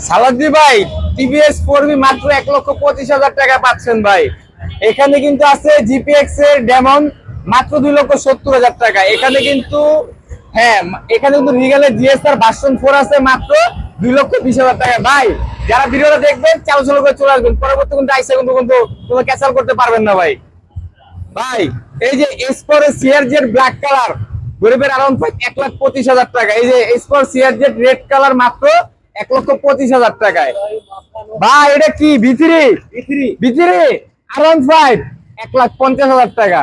সালাদি ভাই, TVS 4V মাত্র 1,25,000 টাকা পাচ্ছেন ভাই। এখানে কিন্তু আছে জিপিএক্স এর ডেমন মাত্র 2,70,000 টাকা। এখানে কিন্তু হ্যাঁ, এখানে কিন্তু রিগালের জিএসআর ভার্সন 4 আছে মাত্র 2,20,000 টাকা ভাই। যারা ভিডিওটা দেখবেন চালু চালু করে চলে আসবেন, পরবর্তী কিন্তু আইসা কিন্তু কোনো ক্যান্সেল করতে পারবেন না ভাই। ভাই এই যে এসপোর সিআরজেড ব্ল্যাক কালার গরিবের আরাউন্ড 1,25,000 টাকা। এই যে এসপোর সিআরজেড রেড কালার মাত্র 1,25,000 টাকায় ভাই। এটা কি ভিতরি ভিতরি আরাউন্ড 1,50,000 টাকা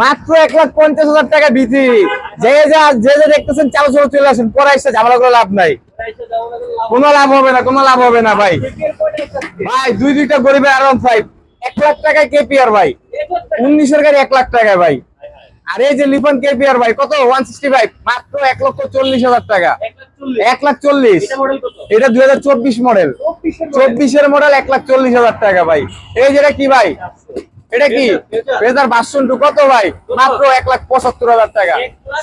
মাত্র 1,50,000 টাকা ভিতরি। যে যে দেখতেছেন চালু চালু চলে আসেন, পরে এসে ঝামেলা করে লাভ নাই, কোনো লাভ হবে না, কোনো লাভ হবে না ভাই। ভাই দুইটা গরিবের আরাউন্ড 1,00,000 টাকায় কেপিআর ভাই, 19-এর গাড়ি 1,00,000 টাকায় ভাই। আর এই যে লিফন কেপিআর ভাই কত 165 মাত্র 1,40,000 টাকা, 1,40,000। এটা 2024 মডেল, 24-এর মডেল 1,40,000 টাকা ভাই। এই যেটা কি ভাই, এটা কি ফেজার ভার্সন 2 কত ভাই, মাত্র 1,75,000 টাকা,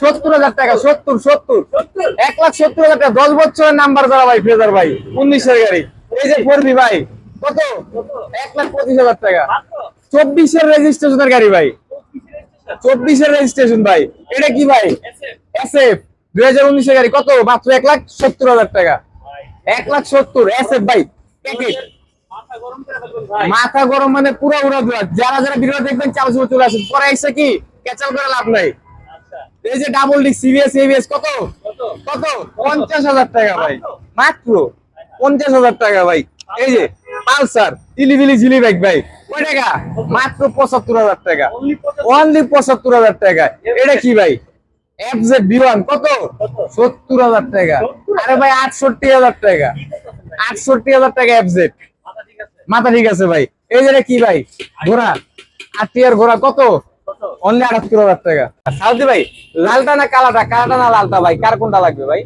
70,000 টাকা, 1,70,000 টাকা। 10 বছরের নাম্বার করা ভাই ফেজার ভাই, 19-এর গাড়ি। এই যে 4V ভাই কত 1,25,000 টাকা, 24-এর রেজিস্ট্রেশনের গাড়ি ভাই, 24-এর রেজিস্ট্রেশন ভাই। এটা কি ভাই এসএফ 2019-এর গাড়ি কত মাত্র 1,70,000 টাকা, 1,70,000 এসএফ ভাই। প্যাকেট মাথা গরম মানে পুরো উড়া দুরা। যারা যারা ভিডিও দেখবেন চালু চালু চলে আসেন, পরে এসে কি ক্যাচাল করে লাভ নাই। এই যে ডাবল ডিস্ক সিবিএস এবিএস কত কত 50,000 টাকা ভাই, মাত্র 50,000 টাকা ভাই। এই যে পালসার ইলিবিলি জিলি বাইক ভাই কয় টাকা, মাত্র 75,000 টাকা, অনলি 75,000 টাকা। এটা কি ভাই এফজেড V1 কত 70,000 টাকা। আরে ভাই 68,000 টাকা, 68,000 টাকা এফজেড। মাথা ঠিক আছে ভাই। এই যে কি ভাই ঘোড়া, আটিয়ার ঘোড়া কত অনলি 78,000 টাকা। সাউদি ভাই লালটা না কালাটা, কালাটা না লালটা ভাই, কার কোনটা লাগবে ভাই?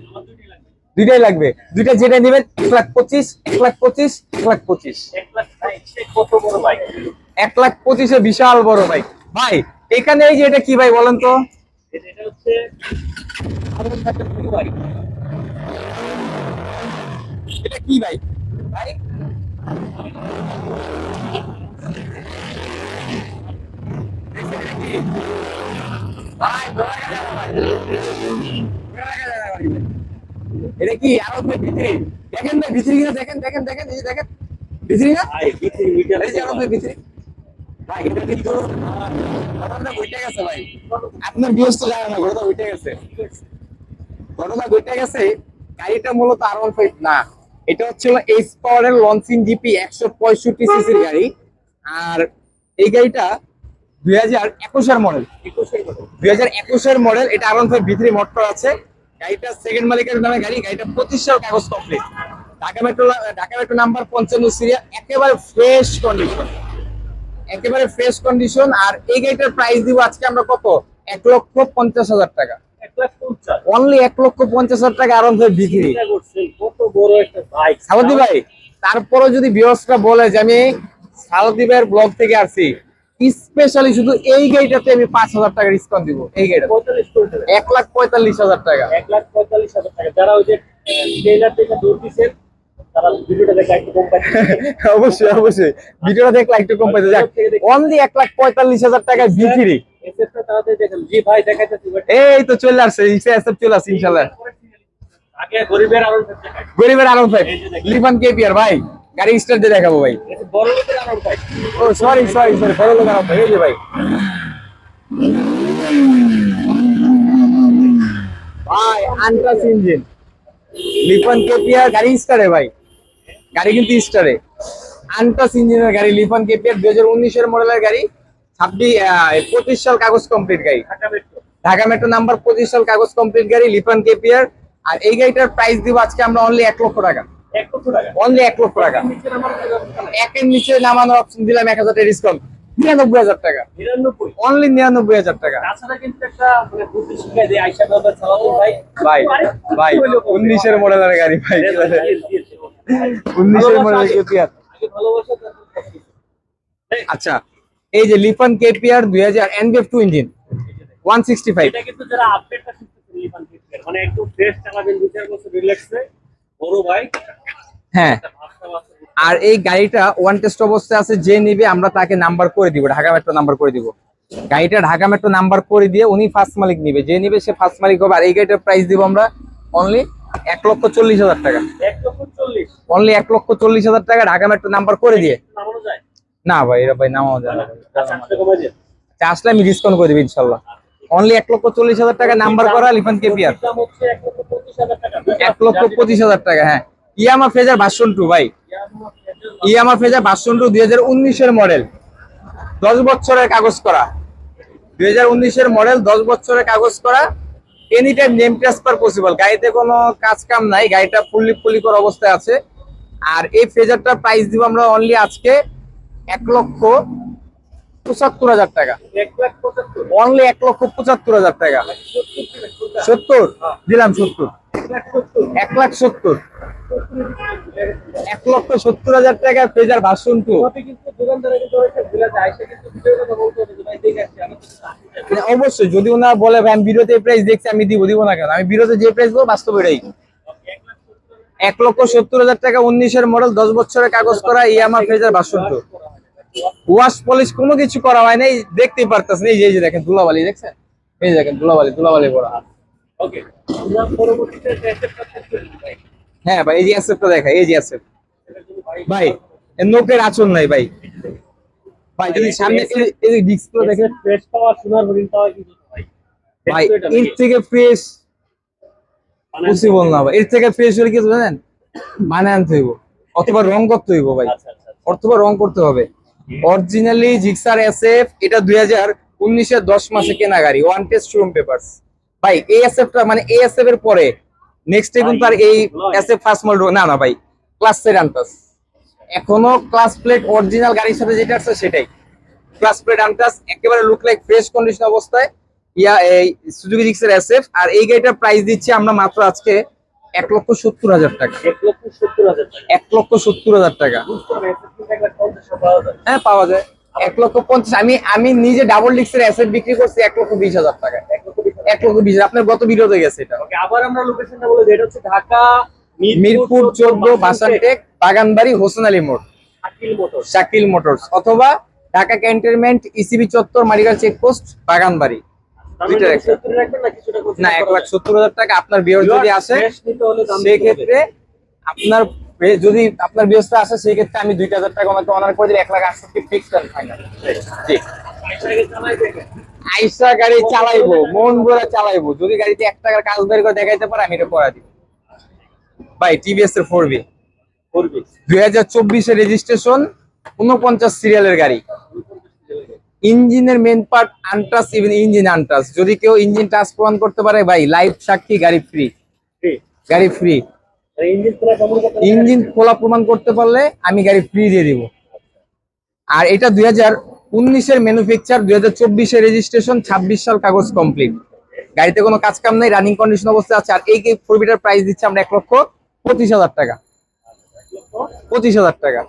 দুইটাই লাগবে। দুইটা যেটা নেবেন 1,25,000, 1,25,000, 1,25,000, 1,25,000 বিশাল বড় ভাই। ভাই এখানে এই যে এটা কি ভাই বলেন তো? এটা হচ্ছে এটা কি ভাই ভাই এটা কি আরো ভিতরি দেখেন ভাই, ভিতরি কিনা দেখেন দেখেন দেখেন, এই যে দেখেন ভিতরি না ভাই, ভিতরি মিটার এই যে আরো ভিতরি ভাই। এটা কিন্তু ঘটনা ঘটে গেছে ভাই, আপনার ভিউজ তো জানেন না, ঘটনা ঘটে গেছে, ঘটনা ঘটে গেছে। গাড়িটা মূলত R15 না, এটা হচ্ছিল এইচ পাওয়ারের লঞ্চিং জিপি 165 সিসির গাড়ি। আর এই গাড়িটা 2021-এর মডেল, 2021-এর মডেল। এটা R15 ভিতরে মোটর আছে। গাড়িটা সেকেন্ড মালিকের নামে গাড়ি। গাড়িটা 25 সাল কাগজ complete, Dhaka metro number 55 serial, একেবারে ফ্রেশ কন্ডিশন, একেবারে ফ্রেশ কন্ডিশন। আর এই গাড়িটার প্রাইস দিব আজকে আমরা কত 1,50,000 টাকা, অনলি 1,50,000 টাকা R15 বিক্রি। কত বড় একটা বাইক সাউদি ভাই। তারপরে যদি ভিউয়ার্সরা বলে যে আমি সাউদি ভাইয়ের ব্লগ থেকে আসছি, স্পেশালি শুধু এই গাড়িটাতে আমি 5,000 টাকা ডিসকাউন্ট দিব। এই গাড়িটা 1,45,000 টাকা, 1,45,000 টাকা। যারা ওই যে ট্রেলার থেকে দূর দিচ্ছেন তারা ভিডিওটা দেখে একটু কম পাইছে। অবশ্যই অবশ্যই ভিডিওটা দেখলে একটু কম পাইছে। যাক অনলি 1,45,000 টাকা বিক্রি। এসএফটা তাড়াতাড়ি দেখেন জি ভাই, দেখাইতেছি এই তো চলে আসছে, এসএফ চলে আসছে ইনশাআল্লাহ। আগে গরিবের আরন 5 লিফান কেপিআর ভাই, গাড়ি স্টার্ট দিয়ে দেখাবো ভাই। বড় লোকের আরন 5, ও সরি বড় লোকের আরন 5। এই যে ভাই ভাই আনটাচ ইঞ্জিন লিফান কেপিআর গাড়ি স্টারে ভাই, গাড়ি কিন্তু স্টারে আনটাচ ইঞ্জিনের গাড়ি লিফান কেপিআর 2019-এর মডেলের গাড়ি। 25 সাল কাগজ কমপ্লিট গাড়ি, ঢাকা মেট্রো নাম্বার 25 সাল কাগজ কমপ্লিট গাড়ি লিফান কেপিআর। আর এই গাড়িটার প্রাইস দিব আজকে আমরা অনলি 1 লক্ষ টাকা, অনলি 1 লক্ষ টাকা। একের নিচে নামানোর অপশন দিলাম 1,000 টাকা ডিসকাউন্ট, 99,000 টাকা, অনলি 99,000 টাকা। ভাই ভাই 19-এর মডেলের গাড়ি ভাই, 19-এর মডেলের কেপিআর। আচ্ছা এই যে লিফান কেপিআর 2000 NBF2 ইঞ্জিন 165। এটা কিন্তু যারা আপডেটটা শিখতেছেন লিফান কেপিআর মানে একটু ফ্রেশ চালাবেন, 2-4 বছর রিল্যাক্সে বড় ভাই হ্যাঁ, আর এই গাড়িটা ওয়ান টেস্ট অবস্থায় আছে, যে নিবে আমরা তাকে নাম্বার করে দিব, ঢাকা মেট্রো নাম্বার করে দিব। গাড়িটা ঢাকা মেট্রো নাম্বার করে দিয়ে উনি ফার্স্ট মালিক নিবে, যে নিবে সে ফার্স্ট মালিক হবে। আর এই গাড়িটার প্রাইস দিব আমরা অনলি 1,40,000 টাকা। 1,40,000 অনলি 1,40,000 টাকা ঢাকা মেট্রো নাম্বার করে দিয়ে। না ভাই, এটা ভাই নামাও যায় না। আসলে আমি ডিসকাউন্ট করে দিব ইনশাল্লাহ। অনলি 1,40,000 টাকা নাম্বার করা লিফান কেপিআর। 1,25,000 টাকা। হ্যাঁ, ইয়ামা ফেজার ভার্সন 2 ভাই, ইয়ামা ফেজার ভার্সন 2 2019 এর মডেল, 10 বছরের কাগজ করা। 2019 এর মডেল, 10 বছরের কাগজ করা। Any time name transfer possible. গাড়িতে কোনো কাজ কাম নাই, গাড়িটা ফুললি করা অবস্থায় আছে। আর এই ফেজারটার প্রাইস দিব আমরা অনলি আজকে 1,75,000 টাকা। অনলি 1,75,000 টাকা। 70 দিলাম, 70, 1,70,000, 1,70,000 টাকা ফেজার ভার্সন 2। অবশ্যই যদি ওনারা বলে ভাই আমি ভিডিওতে প্রাইস দেখছি আমি দিব না কেন, আমি ভিডিওতে যে প্রাইস বলবো বাস্তবে এটাই। 1,70,000 টাকা, 19 এর মডেল, 10 বছরের কাগজ করা, ইয়ামা ফেজার ভার্সন 2। ওয়াশ পলিশ কোনো কিছু করা হয় নাই, দেখতেই পারতেছেন। এই যে দেখেন ধুলাবালি, দেখছেন? এই যে দেখেন ধুলাবালি করা। হ্যাঁ ভাই, এই যে অ্যাসেপ্টটা দেখাই, এই যে অ্যাসেপ্ট ভাই, এর নোকের আঁচড় নাই ভাই। ভাই যদি সামনে এই যে ডিসপ্লে দেখেন, ফ্রেশ পাওয়া সোনার হরিণ পাওয়া কিন্তু ভাই ভাই এর থেকে ফ্রেশ পসিবল না ভাই। এর থেকে ফ্রেশ হলে কি জানেন, মানে আনতে হইব অথবা রং করতে হইব ভাই, অথবা রং করতে হবে। অরিজিনালি জিক্সার এসএফ, এটা 2019 এর 10 মাসে কেনা গাড়ি, ওয়ান টেস্ট শোরুম পেপারস ভাই। এই এসএফটা মানে এই এসএফ এর পরে নেক্সট কিন্তু আর এই এসএফ ফার্স্ট মডেল না ভাই, ক্লাস প্লেট আনটাস। এখনো ক্লাস প্লেট অরিজিনাল গাড়ির সাথে যেটা আছে সেটাই ক্লাস প্লেট আনটাস, একেবারে লুক লাইক ফ্রেশ কন্ডিশন অবস্থায় এই সুজুকি জিক্সার এসএফ। আর এই গাড়িটার প্রাইস দিচ্ছি আমরা মাত্র আজকে 1,70,000 টাকা। 1,70,000 টাকা। হ্যাঁ পাওয়া যায়। 1,50,000। আমি নিজে ডাবল ডিক্সের অ্যাসেট বিক্রি করছি 1,20,000 টাকা। 1,20,000 আপনার গত ভিডিওতে গেছে এটা। আবার আমরা লোকেশনটা বলে দিই, এটা হচ্ছে ঢাকা মিরপুর 14 বাসানটেক বাগানবাড়ি হোসেন আলী মোড়, শাকিল মোটরস, অথবা ঢাকা ক্যান্টনমেন্ট ইসিবি চত্বর মারিগার চেকপোস্ট বাগানবাড়ি। না 1,70,000 টাকা। আপনার বিয়ার যদি আসে সেক্ষেত্রে আপনার যদি আপনার বিয়সটা আসে সেক্ষেত্রে আমি 2,000 টাকা আমাকে অনার করে দিই, 1,68,000 ফিক্সড এন্ড ফাইনাল। জি, আইসা গাড়ি চালাইবো, মন ভরে চালাইবো। যদি গাড়িতে 1 টাকার কাজ বের করে দেখাইতে পারে আমি এটা করা দিব ভাই। টিভিএস এর 4B 2024 এর রেজিস্ট্রেশন, 49 সিরিয়ালের গাড়ি। ইঞ্জিনের main part untouch, even engine untouch. যদি কেউ ইঞ্জিন টাচ প্রমাণ করতে পারে ভাই, লাইভ সাক্ষী, গাড়ি ফ্রি। গাড়ি ফ্রি। ইঞ্জিন খোলা প্রমাণ করতে পারলে আমি গাড়ি ফ্রি দিয়ে দিব। আর এটা 2019 এর ম্যানুফ্যাকচার, 2024 এর রেজিস্ট্রেশন, 26 সাল কাগজ কমপ্লিট। গাড়িতে কোনো কাজ কাম নাই, রানিং কন্ডিশন অবস্থায় আছে। আর এই 4B-টার প্রাইস দিচ্ছি আমরা 1,25,000 টাকা। 25,000 টাকা।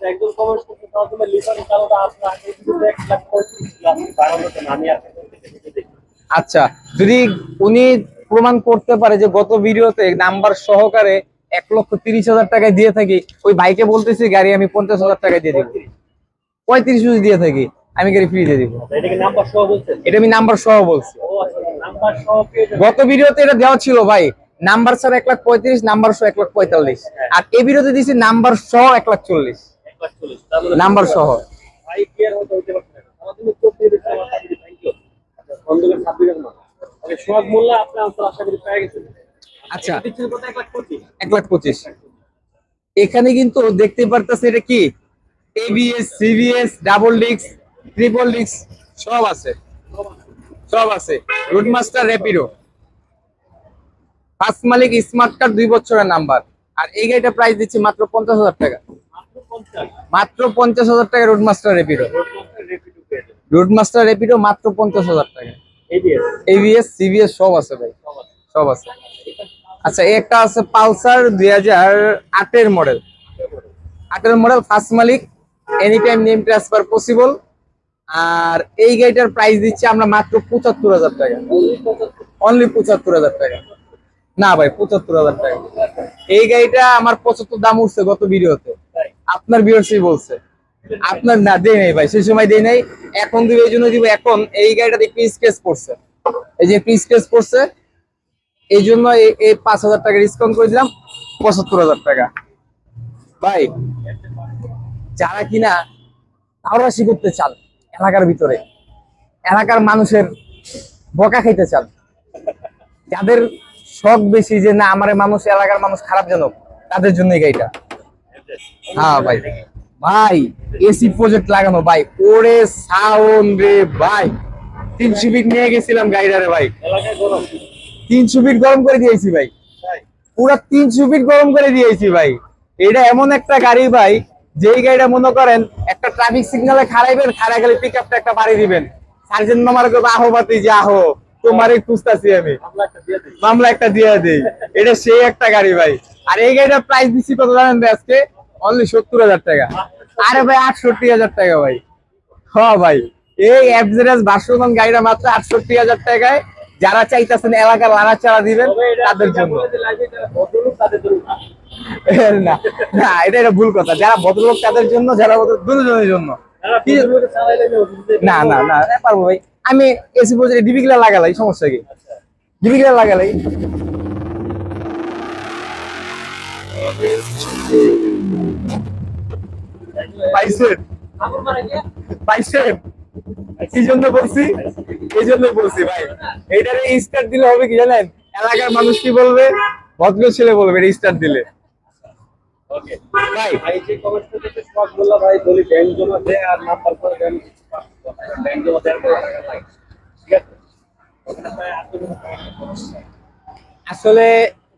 আচ্ছা, যদি উনি প্রমাণ করতে পারে যে গত ভিডিওতে নাম্বার সহকারে 1,30,000 টাকায় দিয়ে থাকি, ওই ভাইকে বলতেছি গাড়ি আমি 50,000 টাকায় দিয়ে দিব। 35 যদি দিয়ে থাকি আমি গাড়ি ফ্রি দিয়ে দিব। এটা আমি নাম্বার সহ বলছি। গত ভিডিওতে এটা দেওয়া ছিল ভাই, নাম্বার ছাড়া 1,35,000, নাম্বার সহ 1,45,000। আর এই ভিডিওতে দিয়েছি নাম্বার সহ 1,40,000, নাম্বার সহ। আচ্ছা 1,25,000। এখানে কিন্তু দেখতে পারতেছে এটা কি ABS, CBS, double disc, triple disk সব আছে, সব আছে। রুটমাস্টার, র্যাপিডো, ফার্স্ট মালিক, স্মার্ট কার্ড, 2 বছরের নাম্বার। আর এই গাড়িটা প্রাইস দিচ্ছি মাত্র 50,000 টাকা। মাত্র 50,000 টাকা রুটমাস্টার র্যাপিডো। রুটমাস্টার র্যাপিডো মাত্র 50,000 টাকা। এবিএস, সিবিএস সব আছে ভাই, সব আছে। আচ্ছা, একটা আছে পালসার 2008 এর মডেল, 8 এর মডেল, ফার্স্ট মালিক, any time name transfer possible. আর এই গাড়িটার প্রাইস দিচ্ছি আমরা মাত্র 75,000 টাকা। অনলি 75,000 টাকা। না ভাই 75,000 টাকা। এই গাড়িটা আমার 75 দাম উঠছে গত ভিডিওতে, আপনার ভিউয়ার্সই বলছে। আপনার না দেই নাই ভাই, সেই সময় দেই নাই, এখন দিব এই জন্য দিব। এখন এই গাড়িটা দেখি স্কেচ পড়ছে, এই যে স্কেচ পড়ছে, এই জন্য এই 5,000 টাকা ডিসকাউন্ট করে দিলাম, 75,000 টাকা। ভাই যারা কিনা তাওরাশি করতে চান এলাকার ভিতরে, এলাকার মানুষের বকা খাইতে চান, যাদের শখ বেশি যে না আমার মানুষ, এলাকার মানুষ খারাপ জানুক, তাদের জন্য এই গাড়িটা। হ্যাঁ ভাই, ভাই এসি প্রজেক্ট লাগানো ভাই, ওরে সাউন্ড রে ভাই, 300 ফিট নিয়ে গেছিলাম গাড়িটারে ভাই, এলাকায় গরম 300 ফিট গরম করে দিয়েছি ভাই, পুরা 300 ফিট গরম করে দিয়েছি ভাই। এটা এমন একটা গাড়ি ভাই, যেই গাড়িটা মনে করেন একটা ট্রাফিক সিগন্যালে খাড়াইবেন, খাড়া গেলে পিক আপটা একটা বাড়ি দিবেন, সার্জেন্ট মামার করবে আহো বাতি যে আহো, তোমারই খুঁজতাছি আমি, আমরা একটা দিয়ে দিই মামলা একটা দিয়ে দেই। এটা সেই একটা গাড়ি ভাই। আর এই গাড়িটার প্রাইস দিচ্ছি কত জানেন ভাই আজকে? অনলি 70,000 টাকা। আরে ভাই 68,000 টাকা ভাই। হ্যাঁ ভাই, এই এফজেডএস ভার্সন গাড়িটা মাত্র 68,000 টাকায়। যারা চাইতেছেন এলাকার লাড়াচাড়া দিবেন তবে এটা তাদের আপনি জন্য। বলে যে লাইভে যারা ভদ্রলোক তাদের জন্য না। না না, এটা ভুল কথা। যারা ভদ্রলোক তাদের জন্য, যারা দুজনের জন্য। যারা ভদ্রলোকে চালাইলে যে অসুবিধা নেই। না না না, পারবো ভাই। আমি এসি পর্যন্ত ডিবি গুলা লাগালাই, সমস্যা কি? ডিবি গুলা লাগালাই। পাইছেন? আমার মানে কি? পাইছেন? এই জন্য বলছি, এই জন্য বলছি ভাই, এইটারে স্টার্ট দিলে হবে কি জানেন? এলাকার মানুষ কি বলবে? ভদ্র ছেলে বলবে এটা স্টার্ট দিলে। ওকে ভাই ভাই যে কমেন্ট করতে শখ বললা ভাই বলি ব্যাংক জমা দে আর নাম্বার করে দেন, ব্যাংক জমা দেন করে টাকা পাই। ঠিক আছে ওখানে ভাই আপনি কোনো সমস্যা নেই। আসলে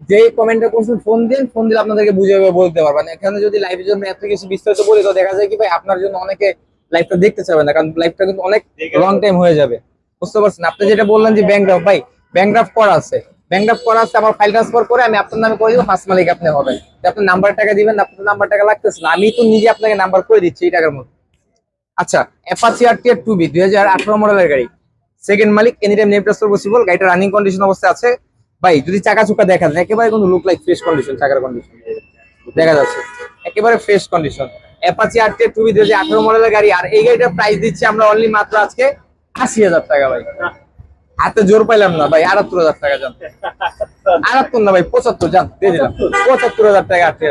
যে কমেন্টটা করছেন, ফোন দিন, ফোন দিলে আপনাদেরকে বুঝে বলতে পারবেন। এখানে যদি লাইভের জন্য এত কিছু বিস্তারিত বলি তো দেখা যায় কি ভাই, আপনার জন্য অনেকে লাইভটা দেখতে চাবে না, কারণ লাইভটা কিন্তু অনেক লং টাইম হয়ে যাবে। বুঝতে পারছেন? আপনি যেটা বললেন যে ব্যাংক ড্রাফট, ভাই ব্যাংক ড্রাফট করা আছে, ব্যাংক ড্রাফট করা আছে, আমার ফাইল ট্রান্সফার করে আমি আপনার নামে করে দিব, ফার্স্ট মালিক আপনি হবেন। তো আপনি নাম্বার টাকা দিবেন, আপনার নাম্বার টাকা লাগতেছে না, আমি তো নিজে আপনাকে নাম্বার করে দিচ্ছি এই টাকার মধ্যে। আচ্ছা, অ্যাপাচি আরটিআর 2B 2018 মডেলের গাড়ি, সেকেন্ড মালিক, any time name transfer possible. গাড়িটা রানিং কন্ডিশন অবস্থায় আছে ভাই। যদি চাকা চুকা দেখা যায় একেবারে কিন্তু লুক লাইক ফ্রেশ কন্ডিশন, চাকার কন্ডিশন দেখা যাচ্ছে একেবারে fresh condition. Apache RTR 2B 2018 মডেলের গাড়ি। আর এই গাড়িটার প্রাইস দিচ্ছি আমরা অনলি মাত্র আজকে 80,000 টাকা ভাই। হাতে জোর পাইলাম না ভাই, 78,000 টাকা যান। 78 না ভাই, 75 যান, দিয়ে দিলাম 75,000 টাকা। 70,000 টাকাই আজকে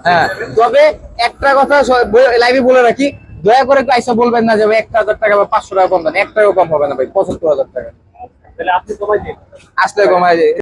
হ্যাঁ, তবে একটা কথা লাইভে বলে রাখি, দয়া করে একটু আইসা বলবেন না যে ভাই 1,000 টাকা বা 500 টাকা কম দেন, 1 টাকাও কম হবে না ভাই, 75,000 টাকা তাহলে আপনি কমাই দিন। আসলে কমায়